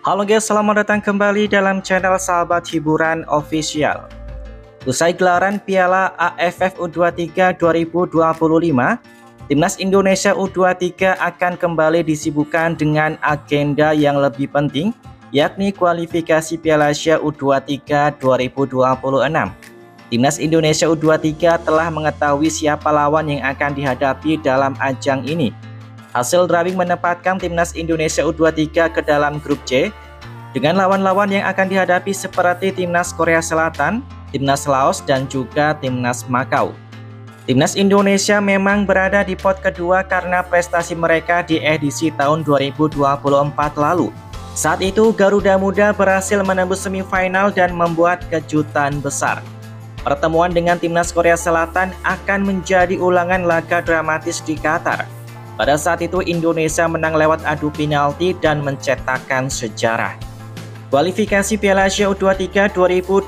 Halo guys, selamat datang kembali dalam channel Sahabat Hiburan Official. Usai gelaran Piala AFF U23 2025, Timnas Indonesia U23 akan kembali disibukkan dengan agenda yang lebih penting, yakni kualifikasi Piala Asia U23 2026. Timnas Indonesia U23 telah mengetahui siapa lawan yang akan dihadapi dalam ajang ini. Hasil drawing menempatkan Timnas Indonesia U23 ke dalam grup C dengan lawan-lawan yang akan dihadapi seperti Timnas Korea Selatan, Timnas Laos, dan juga Timnas Makau. Timnas Indonesia memang berada di pot kedua karena prestasi mereka di edisi tahun 2024 lalu. Saat itu Garuda Muda berhasil menembus semifinal dan membuat kejutan besar. Pertemuan dengan Timnas Korea Selatan akan menjadi ulangan laga dramatis di Qatar. Pada saat itu Indonesia menang lewat adu penalti dan mencetakkan sejarah. Kualifikasi Piala Asia U23 2026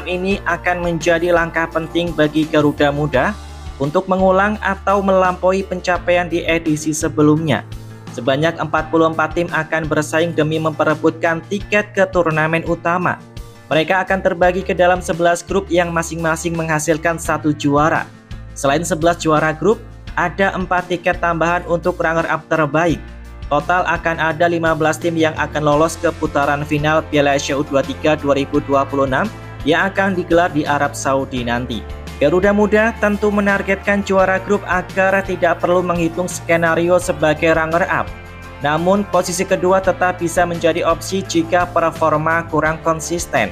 ini akan menjadi langkah penting bagi Garuda Muda untuk mengulang atau melampaui pencapaian di edisi sebelumnya. Sebanyak 44 tim akan bersaing demi memperebutkan tiket ke turnamen utama. Mereka akan terbagi ke dalam 11 grup yang masing-masing menghasilkan satu juara. Selain 11 juara grup, ada 4 tiket tambahan untuk runner-up terbaik. Total akan ada 15 tim yang akan lolos ke putaran final Piala Asia U23 2026 yang akan digelar di Arab Saudi nanti. Garuda Muda tentu menargetkan juara grup agar tidak perlu menghitung skenario sebagai runner-up. Namun posisi kedua tetap bisa menjadi opsi jika performa kurang konsisten.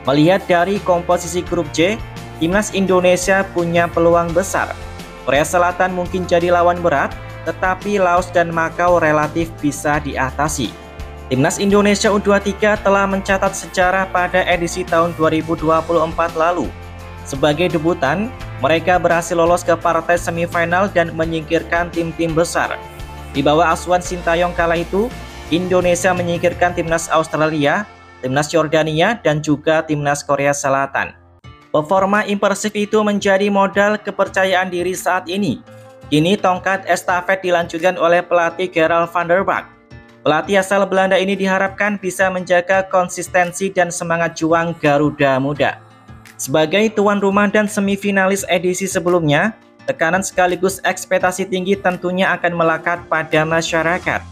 Melihat dari komposisi grup C, Timnas Indonesia punya peluang besar. Korea Selatan mungkin jadi lawan berat, tetapi Laos dan Makau relatif bisa diatasi. Timnas Indonesia U23 telah mencatat sejarah pada edisi tahun 2024 lalu. Sebagai debutan, mereka berhasil lolos ke partai semifinal dan menyingkirkan tim-tim besar. Di bawah asuhan Sintayong kala itu, Indonesia menyingkirkan Timnas Australia, Timnas Yordania, dan juga Timnas Korea Selatan. Performa impresif itu menjadi modal kepercayaan diri saat ini. Kini tongkat estafet dilanjutkan oleh pelatih Gerald van der Bak. Pelatih asal Belanda ini diharapkan bisa menjaga konsistensi dan semangat juang Garuda Muda. Sebagai tuan rumah dan semifinalis edisi sebelumnya, tekanan sekaligus ekspektasi tinggi tentunya akan melekat pada masyarakat.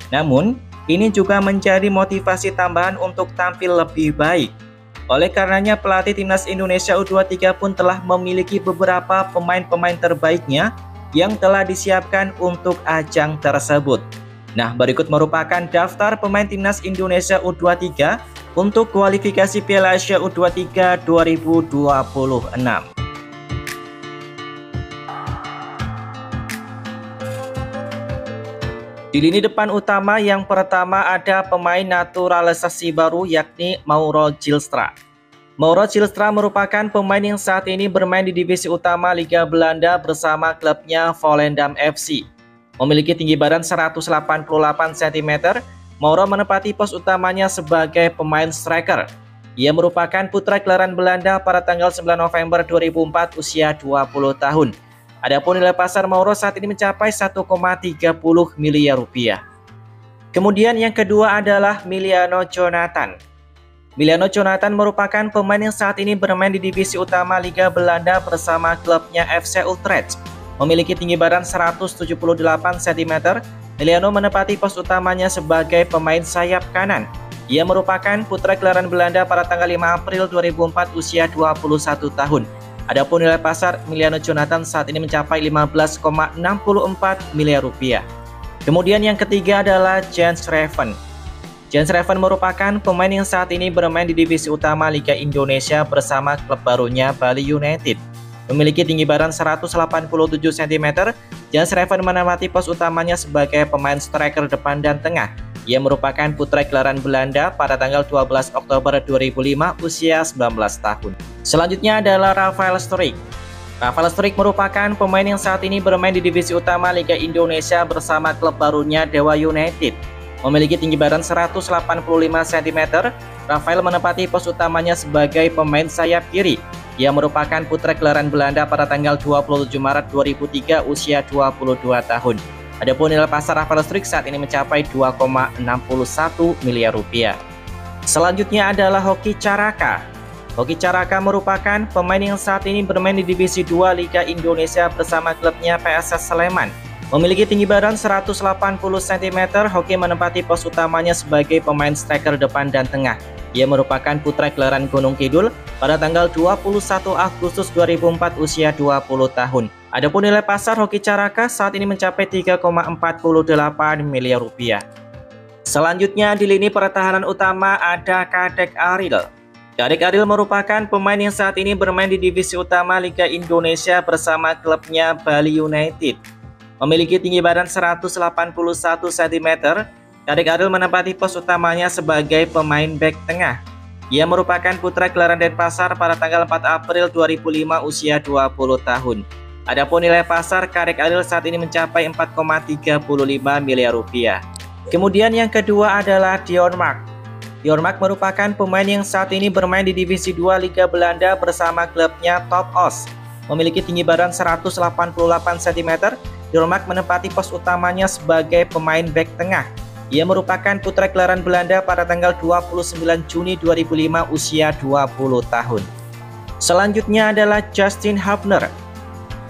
Namun, ini juga menjadi motivasi tambahan untuk tampil lebih baik. Oleh karenanya pelatih Timnas Indonesia U23 pun telah memiliki beberapa pemain-pemain terbaiknya yang telah disiapkan untuk ajang tersebut. Nah, berikut merupakan daftar pemain Timnas Indonesia U23 untuk kualifikasi Piala Asia U23 2026. Di lini depan utama yang pertama ada pemain naturalisasi baru yakni Mauro Zylstra. Mauro Zylstra merupakan pemain yang saat ini bermain di divisi utama Liga Belanda bersama klubnya Volendam FC. Memiliki tinggi badan 188 cm, Mauro menempati pos utamanya sebagai pemain striker. Ia merupakan putra gelaran Belanda pada tanggal 9 November 2004 usia 20 tahun. Adapun nilai pasar Mauro saat ini mencapai 1,30 miliar rupiah. Kemudian yang kedua adalah Miliano Jonathan. Miliano Jonathan merupakan pemain yang saat ini bermain di divisi utama Liga Belanda bersama klubnya FC Utrecht. Memiliki tinggi badan 178 cm, Miliano menempati pos utamanya sebagai pemain sayap kanan. Ia merupakan putra gelaran Belanda pada tanggal 5 April 2004 usia 21 tahun. Adapun nilai pasar Miliano Jonathan saat ini mencapai 15,64 miliar rupiah. Kemudian yang ketiga adalah Jens Reven. Jens Reven merupakan pemain yang saat ini bermain di divisi utama Liga Indonesia bersama klub barunya Bali United. Memiliki tinggi badan 187 cm, Jens Reven menempati pos utamanya sebagai pemain striker depan dan tengah. Ia merupakan putra gelaran Belanda pada tanggal 12 Oktober 2005 usia 19 tahun. Selanjutnya adalah Rafael Struijk. Rafael Struijk merupakan pemain yang saat ini bermain di divisi utama Liga Indonesia bersama klub barunya Dewa United. Memiliki tinggi badan 185 cm, Rafael menempati pos utamanya sebagai pemain sayap kiri. Ia merupakan putra gelaran Belanda pada tanggal 27 Maret 2003 usia 22 tahun. Adapun nilai pasar Rafael Struijk saat ini mencapai 2,61 miliar rupiah. Selanjutnya adalah Hoki Caraka. Hoki Caraka merupakan pemain yang saat ini bermain di Divisi 2 Liga Indonesia bersama klubnya PSS Sleman. Memiliki tinggi badan 180 cm, Hoki menempati pos utamanya sebagai pemain striker depan dan tengah. Ia merupakan putra gelaran Gunung Kidul pada tanggal 21 Agustus 2004 usia 20 tahun. Adapun nilai pasar Hoki Caraka saat ini mencapai 3,48 miliar rupiah. Selanjutnya di lini pertahanan utama ada Kadek Ariel. Kadek Ariel merupakan pemain yang saat ini bermain di divisi utama Liga Indonesia bersama klubnya Bali United. Memiliki tinggi badan 181 cm, Kadek Ariel menempati pos utamanya sebagai pemain bek tengah. Ia merupakan putra gelaran Denpasar pada tanggal 4 April 2005 usia 20 tahun. Adapun nilai pasar Kadek Ariel saat ini mencapai 4,35 miliar rupiah. Kemudian yang kedua adalah Dion Mark. Dion Mark merupakan pemain yang saat ini bermain di Divisi 2 Liga Belanda bersama klubnya Top Os. Memiliki tinggi badan 188 cm, Dion Mark menempati pos utamanya sebagai pemain bek tengah. Ia merupakan putra gelaran Belanda pada tanggal 29 Juni 2005 usia 20 tahun. Selanjutnya adalah Justin Hubner.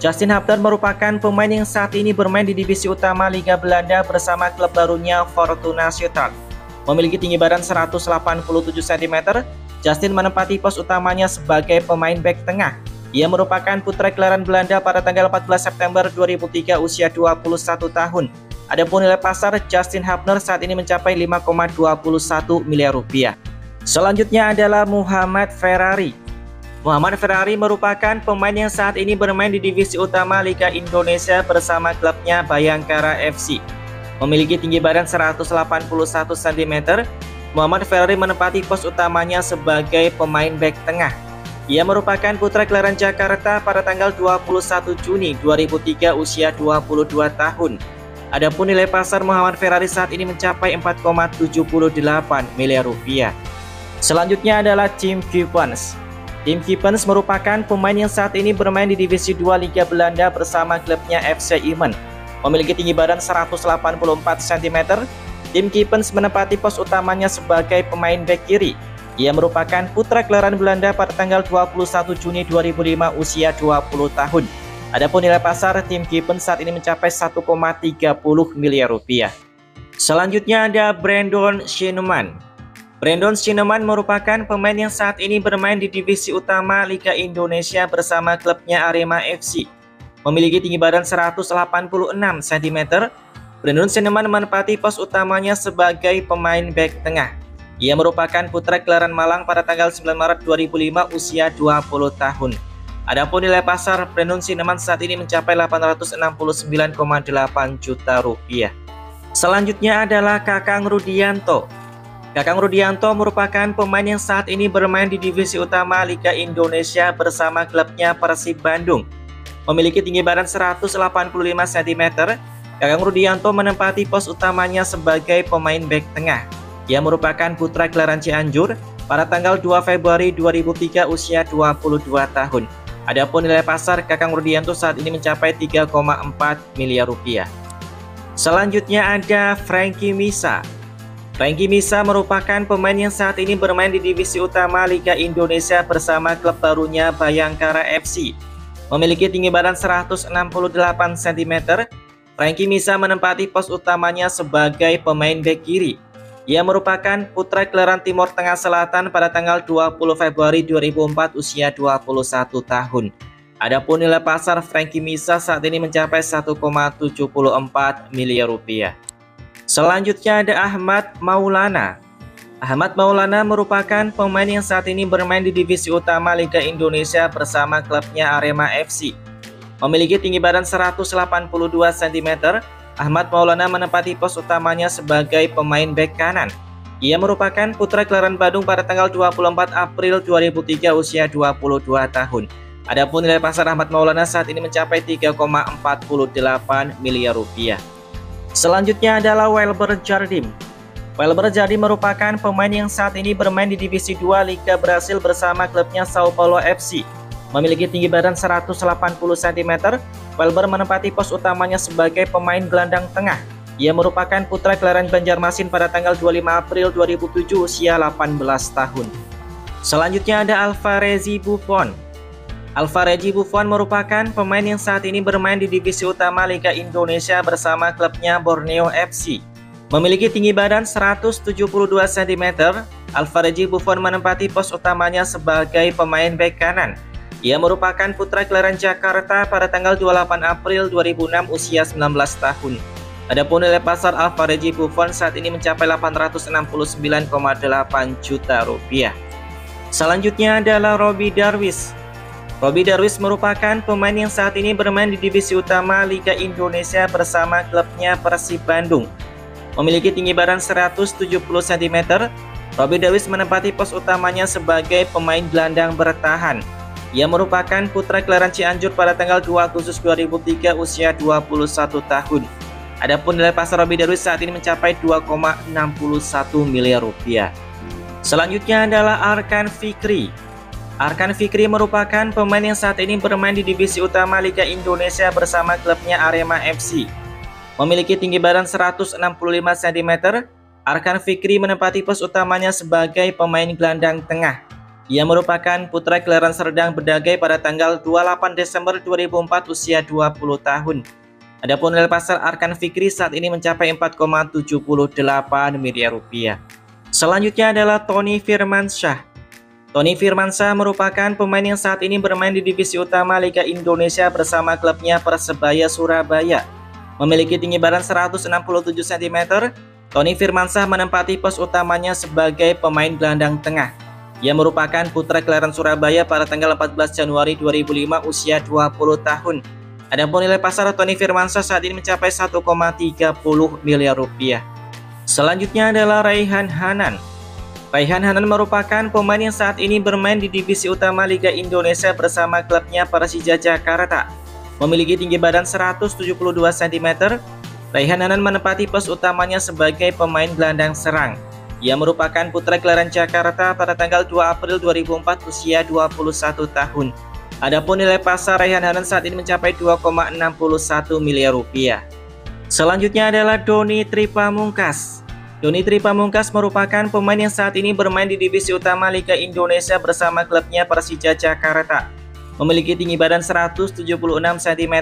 Justin Hubner merupakan pemain yang saat ini bermain di divisi utama Liga Belanda bersama klub barunya Fortuna Sittard. Memiliki tinggi badan 187 cm, Justin menempati pos utamanya sebagai pemain bek tengah. Ia merupakan putra gelaran Belanda pada tanggal 14 September 2003 usia 21 tahun. Adapun nilai pasar Justin Hubner saat ini mencapai 5,21 miliar rupiah. Selanjutnya adalah Muhammad Ferrari. Muhammad Ferrari merupakan pemain yang saat ini bermain di divisi utama Liga Indonesia bersama klubnya Bayangkara FC. Memiliki tinggi badan 181 cm, Muhammad Ferrari menempati pos utamanya sebagai pemain bek tengah. Ia merupakan putra gelaran Jakarta pada tanggal 21 Juni 2003 usia 22 tahun. Adapun nilai pasar Muhammad Ferrari saat ini mencapai 4,78 miliar rupiah. Selanjutnya adalah Tim Kiepens. Tim Kiepens merupakan pemain yang saat ini bermain di Divisi 2 Liga Belanda bersama klubnya FC Emmen. Memiliki tinggi badan 184 cm, Tim Kiepens menempati pos utamanya sebagai pemain bek kiri. Ia merupakan putra gelaran Belanda pada tanggal 21 Juni 2005 usia 20 tahun. Adapun nilai pasar Tim Kiepens saat ini mencapai 1,30 miliar rupiah. Selanjutnya ada Brandon Shinneman. Brandon Shinneman merupakan pemain yang saat ini bermain di divisi utama Liga Indonesia bersama klubnya Arema FC. Memiliki tinggi badan 186 cm, Brandon Shinneman menempati pos utamanya sebagai pemain bek tengah. Ia merupakan putra gelaran Malang pada tanggal 9 Maret 2005 usia 20 tahun. Adapun nilai pasar Brandon Shinneman saat ini mencapai 869,8 juta rupiah. Selanjutnya adalah Kakang Rudianto. Kakang Rudianto merupakan pemain yang saat ini bermain di divisi utama Liga Indonesia bersama klubnya Persib Bandung. Memiliki tinggi badan 185 cm, Kakang Rudianto menempati pos utamanya sebagai pemain bek tengah. Ia merupakan putra gelaran Cianjur pada tanggal 2 Februari 2003 usia 22 tahun. Adapun nilai pasar Kakang Rudianto saat ini mencapai 3,4 miliar rupiah. Selanjutnya ada Frankie Misa. Frankie Misa merupakan pemain yang saat ini bermain di divisi utama Liga Indonesia bersama klub barunya Bayangkara FC. Memiliki tinggi badan 168 cm, Frankie Misa menempati pos utamanya sebagai pemain bek kiri. Ia merupakan putra gelaran Timur Tengah Selatan pada tanggal 20 Februari 2004 usia 21 tahun. Adapun nilai pasar Frankie Misa saat ini mencapai 1,74 miliar rupiah. Selanjutnya ada Ahmad Maulana. Ahmad Maulana merupakan pemain yang saat ini bermain di divisi utama Liga Indonesia bersama klubnya Arema FC. Memiliki tinggi badan 182 cm, Ahmad Maulana menempati pos utamanya sebagai pemain bek kanan. Ia merupakan putra gelaran Bandung pada tanggal 24 April 2003 usia 22 tahun. Adapun nilai pasar Ahmad Maulana saat ini mencapai 3,48 miliar rupiah. Selanjutnya adalah Welber Jardim. Welber Jardim merupakan pemain yang saat ini bermain di divisi 2 Liga Brasil bersama klubnya Sao Paulo FC. Memiliki tinggi badan 180 cm, Welber menempati pos utamanya sebagai pemain gelandang tengah. Ia merupakan putra kelahiran Banjarmasin pada tanggal 25 April 2007, usia 18 tahun. Selanjutnya ada Alvarezi Buffon. Alvarezi Buffon merupakan pemain yang saat ini bermain di divisi utama Liga Indonesia bersama klubnya Borneo FC. Memiliki tinggi badan 172 cm, Alvarezi Buffon menempati pos utamanya sebagai pemain bek kanan. Ia merupakan putra kelahiran Jakarta pada tanggal 28 April 2006, usia 19 tahun. Adapun nilai pasar Alvarezi Buffon saat ini mencapai 869,8 juta rupiah. Selanjutnya adalah Robby Darwish. Robby Darwish merupakan pemain yang saat ini bermain di divisi utama Liga Indonesia bersama klubnya Persib Bandung. Memiliki tinggi badan 170 cm, Robby Darwish menempati pos utamanya sebagai pemain gelandang bertahan. Ia merupakan putra kelahiran Cianjur pada tanggal 2 Agustus 2003, usia 21 tahun. Adapun nilai pasar Robby Darwish saat ini mencapai 2,61 miliar rupiah. Selanjutnya adalah Arkan Fikri. Arkan Fikri merupakan pemain yang saat ini bermain di divisi utama Liga Indonesia bersama klubnya Arema FC. Memiliki tinggi badan 165 cm, Arkan Fikri menempati pos utamanya sebagai pemain gelandang tengah. Ia merupakan putra kelahiran Serdang Bedagai pada tanggal 28 Desember 2004, usia 20 tahun. Adapun nilai pasar Arkan Fikri saat ini mencapai 4,78 miliar rupiah. Selanjutnya adalah Tony Firmansyah. Tony Firmansyah merupakan pemain yang saat ini bermain di divisi utama Liga Indonesia bersama klubnya Persebaya Surabaya. Memiliki tinggi badan 167 cm, Tony Firmansyah menempati pos utamanya sebagai pemain gelandang tengah. Ia merupakan putra kelahiran Surabaya pada tanggal 14 Januari 2005, usia 20 tahun. Adapun nilai pasar Tony Firmansyah saat ini mencapai 1,30 miliar rupiah. Selanjutnya adalah Raihan Hanan. Raihan Hanan merupakan pemain yang saat ini bermain di divisi utama Liga Indonesia bersama klubnya Persija Jakarta. Memiliki tinggi badan 172 cm, Raihan Hanan menempati pos utamanya sebagai pemain gelandang serang. Ia merupakan putra kelahiran Jakarta pada tanggal 2 April 2004, usia 21 tahun. Adapun nilai pasar Raihan Hanan saat ini mencapai 2,61 miliar rupiah. Selanjutnya adalah Doni Tripamungkas. Doni Tripamungkas merupakan pemain yang saat ini bermain di divisi utama Liga Indonesia bersama klubnya Persija Jakarta. Memiliki tinggi badan 176 cm,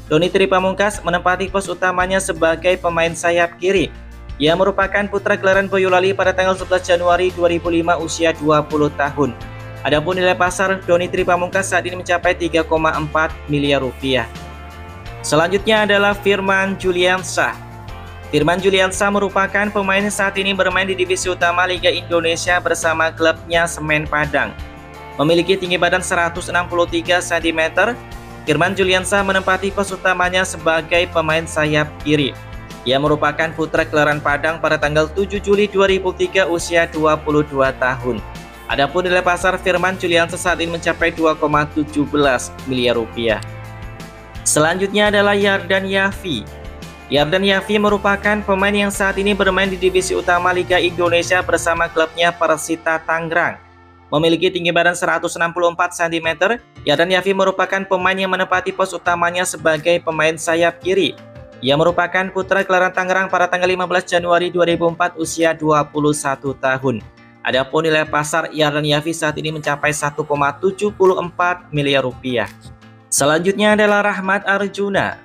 Doni Tripamungkas menempati pos utamanya sebagai pemain sayap kiri. Ia merupakan putra kelahiran Boyolali pada tanggal 11 Januari 2005, usia 20 tahun. Adapun nilai pasar Doni Tripamungkas saat ini mencapai 3,4 miliar rupiah. Selanjutnya adalah Firman Juliansyah. Firman Juliansyah merupakan pemain yang saat ini bermain di divisi utama Liga Indonesia bersama klubnya Semen Padang. Memiliki tinggi badan 163 cm, Firman Juliansyah menempati pos utamanya sebagai pemain sayap kiri. Ia merupakan putra kelahiran Padang pada tanggal 7 Juli 2003, usia 22 tahun. Adapun nilai pasar Firman Juliansyah saat ini mencapai 2,17 miliar rupiah. Selanjutnya adalah Yardan Yafi. Yardan Yafi merupakan pemain yang saat ini bermain di divisi utama Liga Indonesia bersama klubnya Persita Tangerang. Memiliki tinggi badan 164 cm, Yardan Yafi merupakan pemain yang menempati pos utamanya sebagai pemain sayap kiri. Ia merupakan putra kelahiran Tangerang pada tanggal 15 Januari 2004, usia 21 tahun. Adapun nilai pasar Yardan Yafi saat ini mencapai 1,74 miliar rupiah. Selanjutnya adalah Rahmat Arjuna.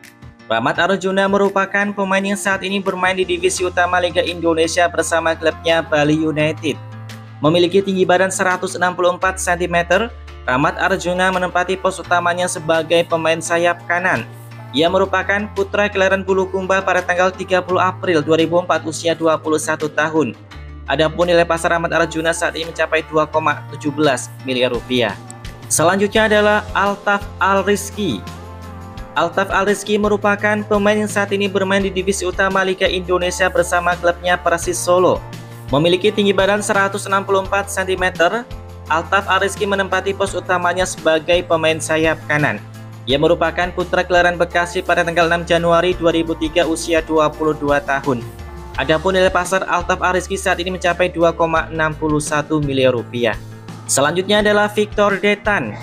Rahmat Arjuna merupakan pemain yang saat ini bermain di divisi utama Liga Indonesia bersama klubnya Bali United. Memiliki tinggi badan 164 cm, Rahmat Arjuna menempati pos utamanya sebagai pemain sayap kanan. Ia merupakan putra kelahiran Bulukumba pada tanggal 30 April 2004, usia 21 tahun. Adapun nilai pasar Rahmat Arjuna saat ini mencapai 2,17 miliar rupiah. Selanjutnya adalah Altaf Al-Rizky. Altaf Al-Rizky merupakan pemain yang saat ini bermain di divisi utama Liga Indonesia bersama klubnya Persis Solo. Memiliki tinggi badan 164 cm, Altaf Al-Rizky menempati pos utamanya sebagai pemain sayap kanan. Ia merupakan putra kelahiran Bekasi pada tanggal 6 Januari 2003, usia 22 tahun. Adapun nilai pasar Altaf Al-Rizky saat ini mencapai 2,61 miliar rupiah. Selanjutnya adalah Victor Detan.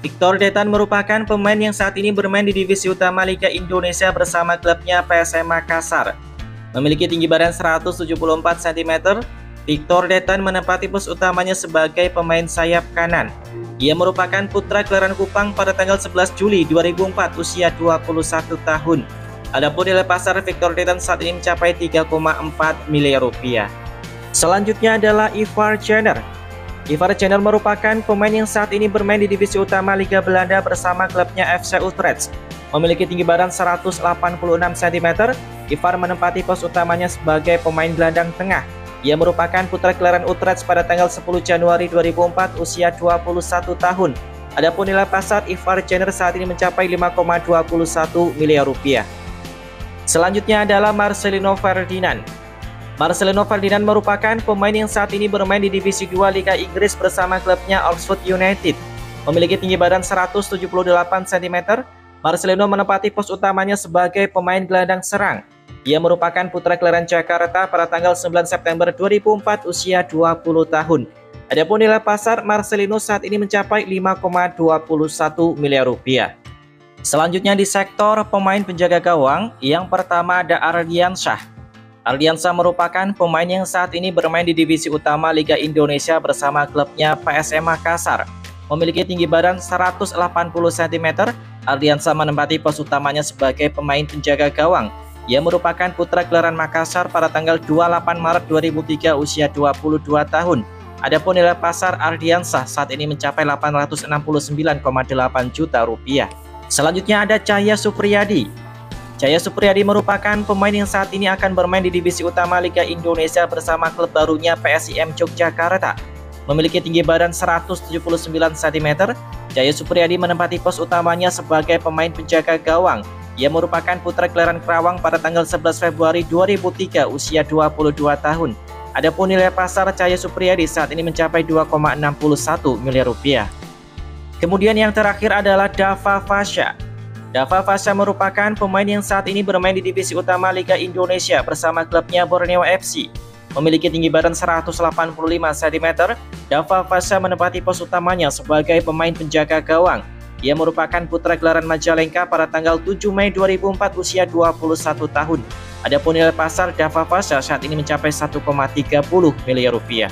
Victor Detan merupakan pemain yang saat ini bermain di divisi utama Liga Indonesia bersama klubnya PSM Makassar. Memiliki tinggi badan 174 cm, Victor Detan menempati pos utamanya sebagai pemain sayap kanan. Ia merupakan putra kelahiran Kupang pada tanggal 11 Juli 2004, usia 21 tahun. Adapun nilai pasar Victor Detan saat ini mencapai 3,4 miliar rupiah. Selanjutnya adalah Ivar Jenner. Ivar Jenner merupakan pemain yang saat ini bermain di divisi utama Liga Belanda bersama klubnya FC Utrecht. Memiliki tinggi badan 186 cm, Ivar menempati pos utamanya sebagai pemain gelandang tengah. Ia merupakan putra kelahiran Utrecht pada tanggal 10 Januari 2004, usia 21 tahun. Adapun nilai pasar Ivar Jenner saat ini mencapai 5,21 miliar rupiah. Selanjutnya adalah Marcelino Ferdinand. Marcelino Ferdinand merupakan pemain yang saat ini bermain di divisi 2 Liga Inggris bersama klubnya Oxford United. Memiliki tinggi badan 178 cm, Marcelino menempati pos utamanya sebagai pemain gelandang serang. Ia merupakan putra kelahiran Jakarta pada tanggal 9 September 2004, usia 20 tahun. Adapun nilai pasar Marcelino saat ini mencapai 5,21 miliar rupiah. Selanjutnya di sektor pemain penjaga gawang, yang pertama ada Ardiansyah. Ardiansyah merupakan pemain yang saat ini bermain di divisi utama Liga Indonesia bersama klubnya PSM Makassar. Memiliki tinggi badan 180 cm, Ardiansyah menempati pos utamanya sebagai pemain penjaga gawang. Ia merupakan putra kelahiran Makassar pada tanggal 28 Maret 2003, usia 22 tahun. Adapun nilai pasar Ardiansyah saat ini mencapai 869,8 juta rupiah. Selanjutnya ada Cahya Supriyadi. Cahya Supriyadi merupakan pemain yang saat ini akan bermain di divisi utama Liga Indonesia bersama klub barunya PSIM Yogyakarta. Memiliki tinggi badan 179 cm, Cahya Supriyadi menempati pos utamanya sebagai pemain penjaga gawang. Ia merupakan putra kelahiran Kerawang pada tanggal 11 Februari 2003, usia 22 tahun. Adapun nilai pasar Cahya Supriyadi saat ini mencapai 2,61 miliar rupiah. Kemudian yang terakhir adalah Dava Fasha. Dava Fasha merupakan pemain yang saat ini bermain di divisi utama Liga Indonesia bersama klubnya Borneo FC. Memiliki tinggi badan 185 cm, Dava Fasha menempati pos utamanya sebagai pemain penjaga gawang. Ia merupakan putra gelaran Majalengka pada tanggal 7 Mei 2004, usia 21 tahun. Adapun nilai pasar Dava Fasha saat ini mencapai 1,30 miliar rupiah.